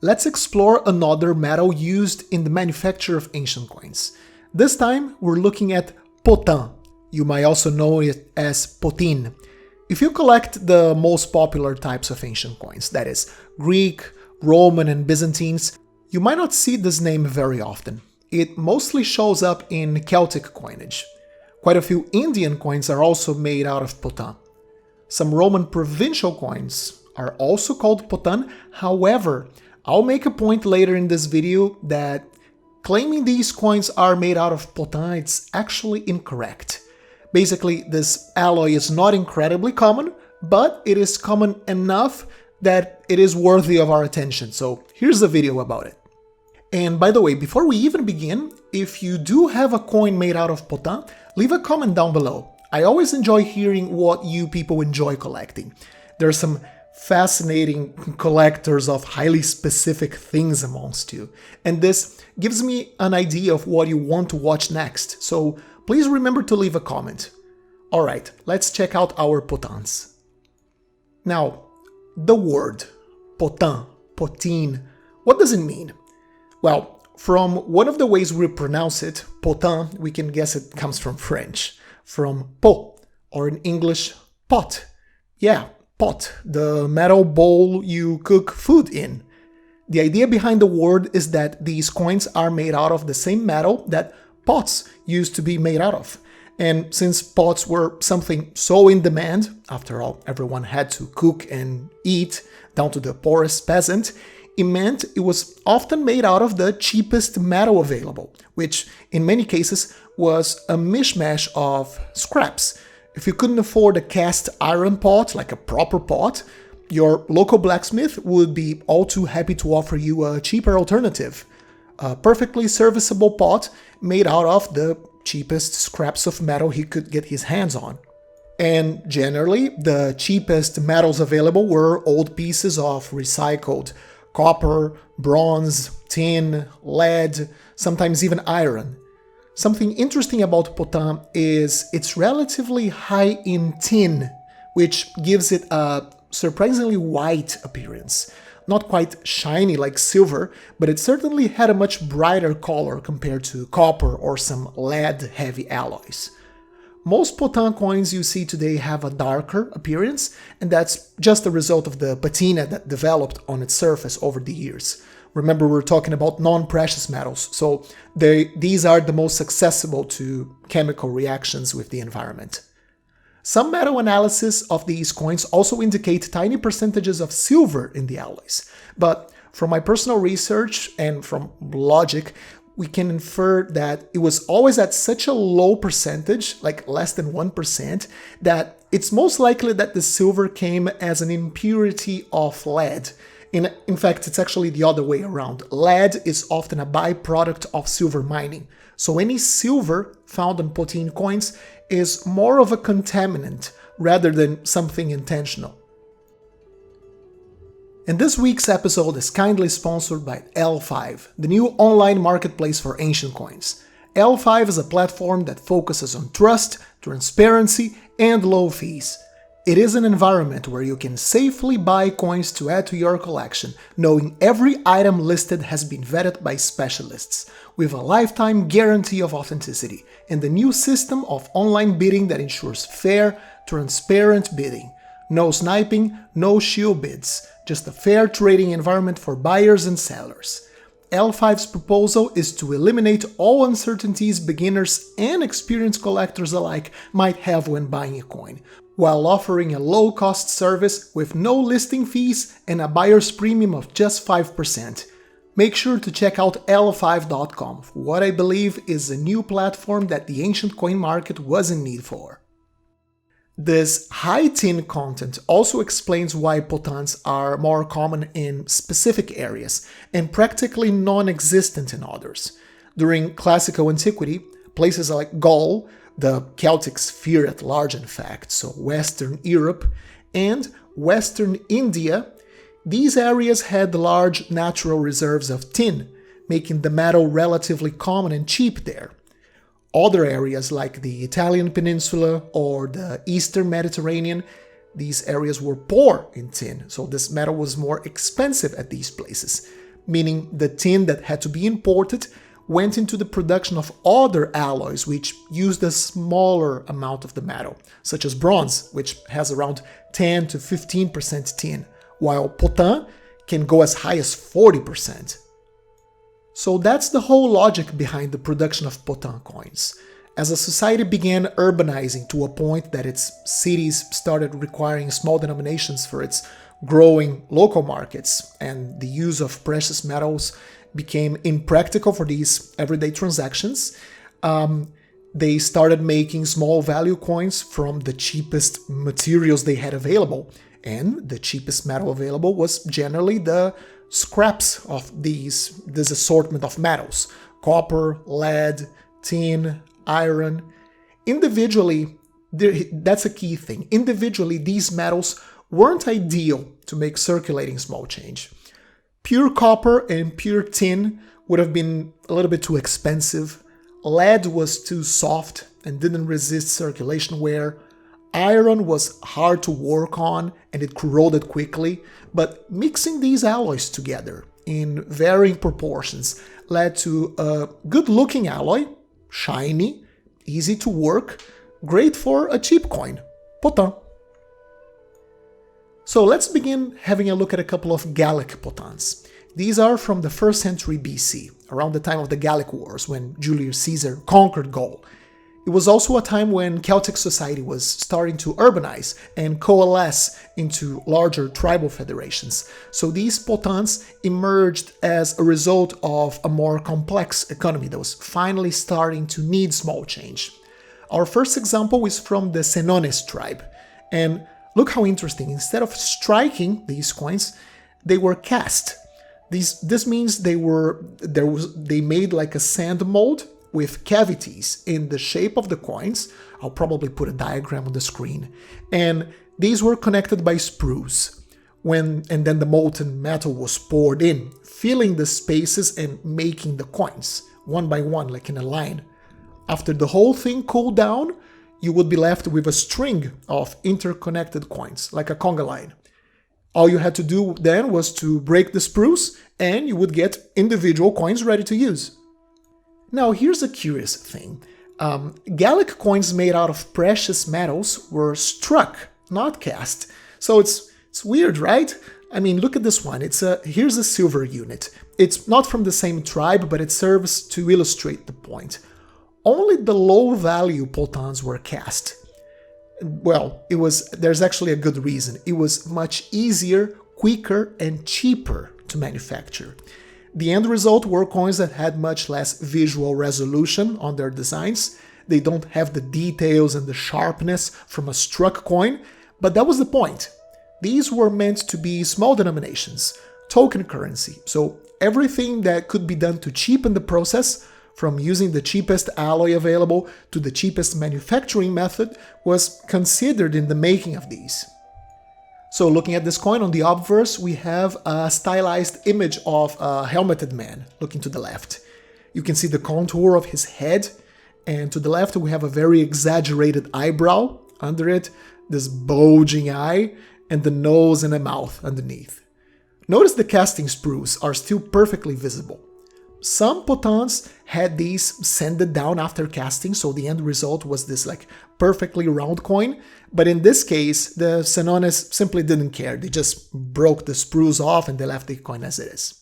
let's explore another metal used in the manufacture of ancient coins. This time, we're looking at Potin. You might also know it as Potin. If you collect the most popular types of ancient coins, that is, Greek, Roman, and Byzantines, you might not see this name very often. It mostly shows up in Celtic coinage. Quite a few Indian coins are also made out of Potin. Some Roman provincial coins are also called Potin. However, I'll make a point later in this video that claiming these coins are made out of Potin is actually incorrect. Basically, this alloy is not incredibly common, but it is common enough that it is worthy of our attention. So here's a video about it. And by the way, before we even begin, if you do have a coin made out of Potin, leave a comment down below. I always enjoy hearing what you people enjoy collecting. There are some fascinating collectors of highly specific things amongst you, and this gives me an idea of what you want to watch next, so please remember to leave a comment. Alright, let's check out our Potins. Now, the word Potin, Potin, what does it mean? Well, from one of the ways we pronounce it, Potin, we can guess it comes from French, from pot, or in English, pot. Yeah, pot, the metal bowl you cook food in. The idea behind the word is that these coins are made out of the same metal that pots used to be made out of. And since pots were something so in demand, after all, everyone had to cook and eat, down to the poorest peasant, it meant it was often made out of the cheapest metal available, which in many cases was a mishmash of scraps. If you couldn't afford a cast iron pot, like a proper pot, your local blacksmith would be all too happy to offer you a cheaper alternative. A perfectly serviceable pot made out of the cheapest scraps of metal he could get his hands on. And generally, the cheapest metals available were old pieces of recycled copper, bronze, tin, lead, sometimes even iron. Something interesting about Potin is it's relatively high in tin, which gives it a surprisingly white appearance. Not quite shiny like silver, but it certainly had a much brighter color compared to copper or some lead-heavy alloys. Most Potin coins you see today have a darker appearance, and that's just a result of the patina that developed on its surface over the years. Remember, we're talking about non-precious metals, so these are the most accessible to chemical reactions with the environment. Some metal analysis of these coins also indicate tiny percentages of silver in the alloys, but from my personal research and from logic, we can infer that it was always at such a low percentage, like less than 1%, that it's most likely that the silver came as an impurity of lead. In fact, it's actually the other way around. Lead is often a byproduct of silver mining, so any silver found on Potin coins is more of a contaminant rather than something intentional. And this week's episode is kindly sponsored by L5, the new online marketplace for ancient coins. L5 is a platform that focuses on trust, transparency, and low fees. It is an environment where you can safely buy coins to add to your collection, knowing every item listed has been vetted by specialists, with a lifetime guarantee of authenticity, and the new system of online bidding that ensures fair, transparent bidding. No sniping, no shield bids, just a fair trading environment for buyers and sellers. L5's proposal is to eliminate all uncertainties beginners and experienced collectors alike might have when buying a coin, while offering a low-cost service with no listing fees and a buyer's premium of just 5%. Make sure to check out L5.com for what I believe is a new platform that the ancient coin market was in need for. This high tin content also explains why potins are more common in specific areas and practically non-existent in others. During classical antiquity, places like Gaul, the Celtic sphere at large in fact, so Western Europe, and Western India, these areas had large natural reserves of tin, making the metal relatively common and cheap there. Other areas like the Italian peninsula or the Eastern Mediterranean, these areas were poor in tin, so this metal was more expensive at these places. meaning the tin that had to be imported went into the production of other alloys which used a smaller amount of the metal, such as bronze, which has around 10 to 15% tin, while Potin can go as high as 40%. So that's the whole logic behind the production of Potin coins. As a society began urbanizing to a point that its cities started requiring small denominations for its growing local markets, and the use of precious metals became impractical for these everyday transactions, they started making small value coins from the cheapest materials they had available. And the cheapest metal available was generally the scraps of this assortment of metals: copper, lead, tin, iron. Individually, that's a key thing. Individually, these metals weren't ideal to make circulating small change. Pure copper and pure tin would have been a little bit too expensive. Lead was too soft and didn't resist circulation wear. Iron was hard to work on and it corroded quickly, but mixing these alloys together in varying proportions led to a good-looking alloy, shiny, easy to work, great for a cheap coin, Potin. So let's begin having a look at a couple of Gallic Potins. These are from the 1st century BC, around the time of the Gallic Wars, when Julius Caesar conquered Gaul. It was also a time when Celtic society was starting to urbanize and coalesce into larger tribal federations. So these Potins emerged as a result of a more complex economy that was finally starting to need small change. Our first example is from the Senones tribe. And look how interesting. Instead of striking these coins, they were cast. This means they made like a sand mold with cavities in the shape of the coins. I'll probably put a diagram on the screen. And these were connected by sprues. And then the molten metal was poured in, filling the spaces and making the coins, one by one, like in a line. After the whole thing cooled down, you would be left with a string of interconnected coins, like a conga line. All you had to do then was to break the sprues, and you would get individual coins ready to use. Now, here's a curious thing. Gallic coins made out of precious metals were struck, not cast. So it's weird, right? I mean, look at this one. Here's a silver unit. It's not from the same tribe, but it serves to illustrate the point. Only the low-value Potins were cast. Well, there's actually a good reason. It was much easier, quicker, and cheaper to manufacture. The end result were coins that had much less visual resolution on their designs. They don't have the details and the sharpness from a struck coin, but that was the point. These were meant to be small denominations, token currency, so everything that could be done to cheapen the process, from using the cheapest alloy available to the cheapest manufacturing method, was considered in the making of these. So looking at this coin on the obverse, we have a stylized image of a helmeted man looking to the left. You can see the contour of his head, and to the left we have a very exaggerated eyebrow under it, this bulging eye, and the nose and a mouth underneath. Notice the casting sprues are still perfectly visible. Some Potins had these sanded down after casting, so the end result was this like perfectly round coin. But in this case, the Senones simply didn't care. They just broke the sprues off and they left the coin as it is.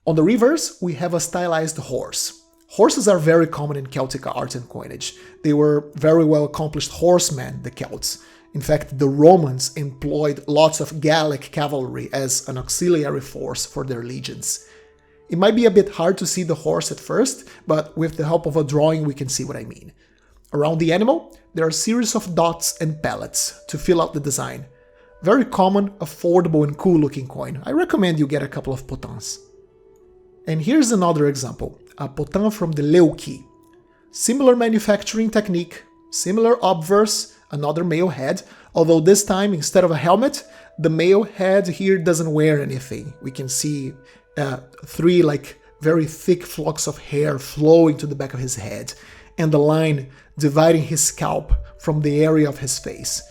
On the reverse, we have a stylized horse. Horses are very common in Celtic art and coinage. They were very well accomplished horsemen, the Celts. In fact, the Romans employed lots of Gallic cavalry as an auxiliary force for their legions. It might be a bit hard to see the horse at first, but with the help of a drawing we can see what I mean. Around the animal, there are a series of dots and pellets to fill out the design. Very common, affordable and cool looking coin. I recommend you get a couple of Potins. And here's another example, a Potin from the Leuci. Similar manufacturing technique, similar obverse, another male head, although this time instead of a helmet, the male head here doesn't wear anything. We can see 3 like very thick flocks of hair flowing to the back of his head, and the line dividing his scalp from the area of his face.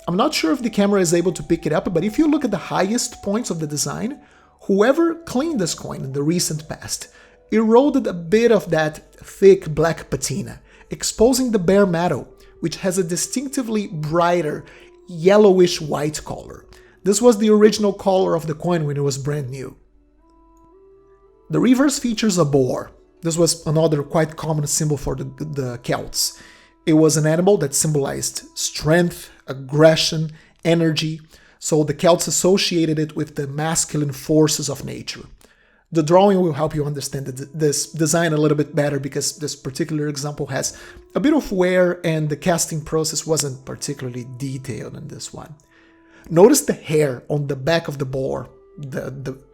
I'm not sure if the camera is able to pick it up, but if you look at the highest points of the design, Whoever cleaned this coin in the recent past eroded a bit of that thick black patina, exposing the bare metal, which has a distinctively brighter yellowish white color. This was the original color of the coin when it was brand new. The reverse features a boar. This was another quite common symbol for the Celts. It was an animal that symbolized strength, aggression, energy, so the Celts associated it with the masculine forces of nature. The drawing will help you understand this design a little bit better because this particular example has a bit of wear and the casting process wasn't particularly detailed in this one. Notice the hair on the back of the boar,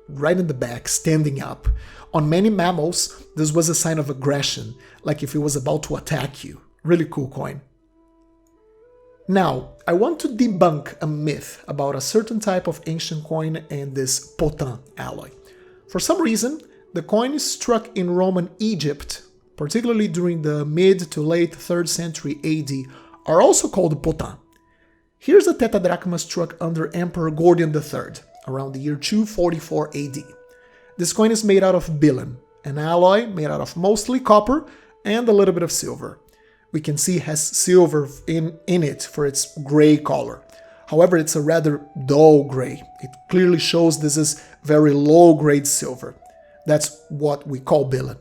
right in the back, standing up. On many mammals, this was a sign of aggression, like if it was about to attack you. Really cool coin. Now, I want to debunk a myth about a certain type of ancient coin and this Potin alloy. For some reason, the coins struck in Roman Egypt, particularly during the mid to late 3rd century AD, are also called Potin. Here's a tetradrachma struck under Emperor Gordian III, around the year 244 AD. This coin is made out of bilen, an alloy made out of mostly copper and a little bit of silver. We can see it has silver in it for its gray color. However, it's a rather dull gray. It clearly shows this is very low-grade silver. That's what we call bilen.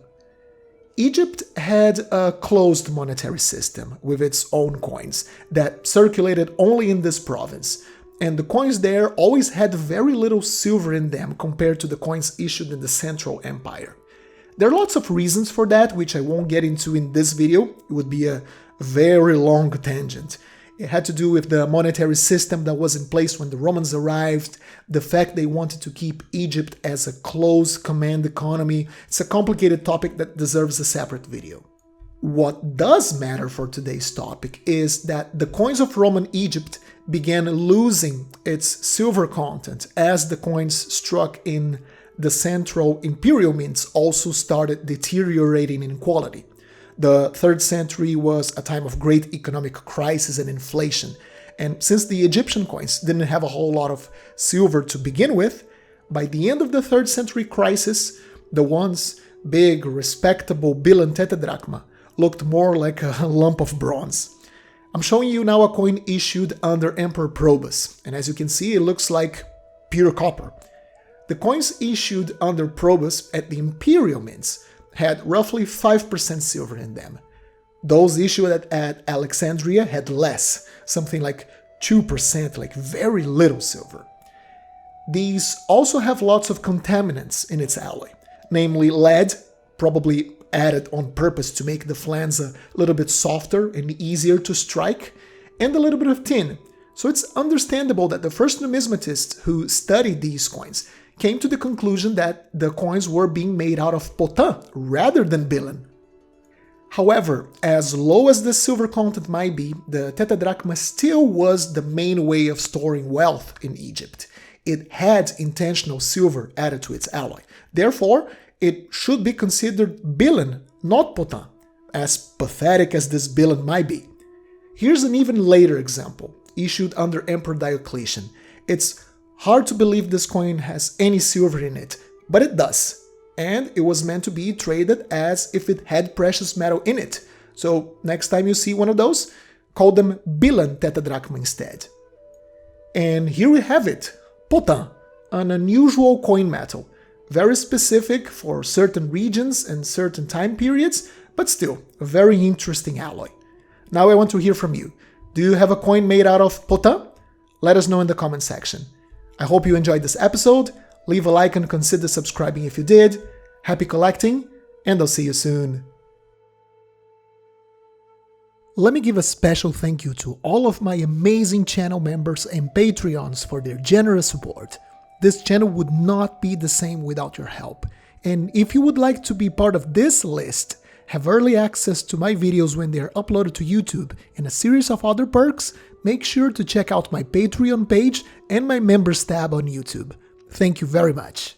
Egypt had a closed monetary system with its own coins that circulated only in this province, and the coins there always had very little silver in them compared to the coins issued in the Central Empire. There are lots of reasons for that, which I won't get into in this video. It would be a very long tangent. It had to do with the monetary system that was in place when the Romans arrived, the fact they wanted to keep Egypt as a closed command economy. It's a complicated topic that deserves a separate video. What does matter for today's topic is that the coins of Roman Egypt began losing its silver content as the coins struck in the central imperial mints also started deteriorating in quality. The 3rd century was a time of great economic crisis and inflation, and since the Egyptian coins didn't have a whole lot of silver to begin with, by the end of the 3rd century crisis, the once big, respectable bilen tetradrachma looked more like a lump of bronze. I'm showing you now a coin issued under Emperor Probus, and as you can see, it looks like pure copper. The coins issued under Probus at the imperial mints had roughly 5% silver in them. Those issued at Alexandria had less, something like 2%, like very little silver. These also have lots of contaminants in its alloy, namely lead, probably added on purpose to make the flange a little bit softer and easier to strike, and a little bit of tin. So it's understandable that the first numismatists who studied these coins came to the conclusion that the coins were being made out of Potin rather than bilen. However, as low as the silver content might be, the tetradrachma still was the main way of storing wealth in Egypt. It had intentional silver added to its alloy. Therefore, it should be considered bilen, not Potin, as pathetic as this bilen might be. Here's an even later example, issued under Emperor Diocletian. It's hard to believe this coin has any silver in it, but it does. And it was meant to be traded as if it had precious metal in it. So next time you see one of those, call them bilen tetradrachma instead. And here we have it, Potin, an unusual coin metal. Very specific for certain regions and certain time periods, but still a very interesting alloy. Now I want to hear from you. Do you have a coin made out of Potin? Let us know in the comment section. I hope you enjoyed this episode. Leave a like and consider subscribing if you did. Happy collecting, and I'll see you soon. Let me give a special thank you to all of my amazing channel members and Patreons for their generous support. This channel would not be the same without your help. And if you would like to be part of this list, have early access to my videos when they are uploaded to YouTube, and a series of other perks, make sure to check out my Patreon page and my members tab on YouTube. Thank you very much.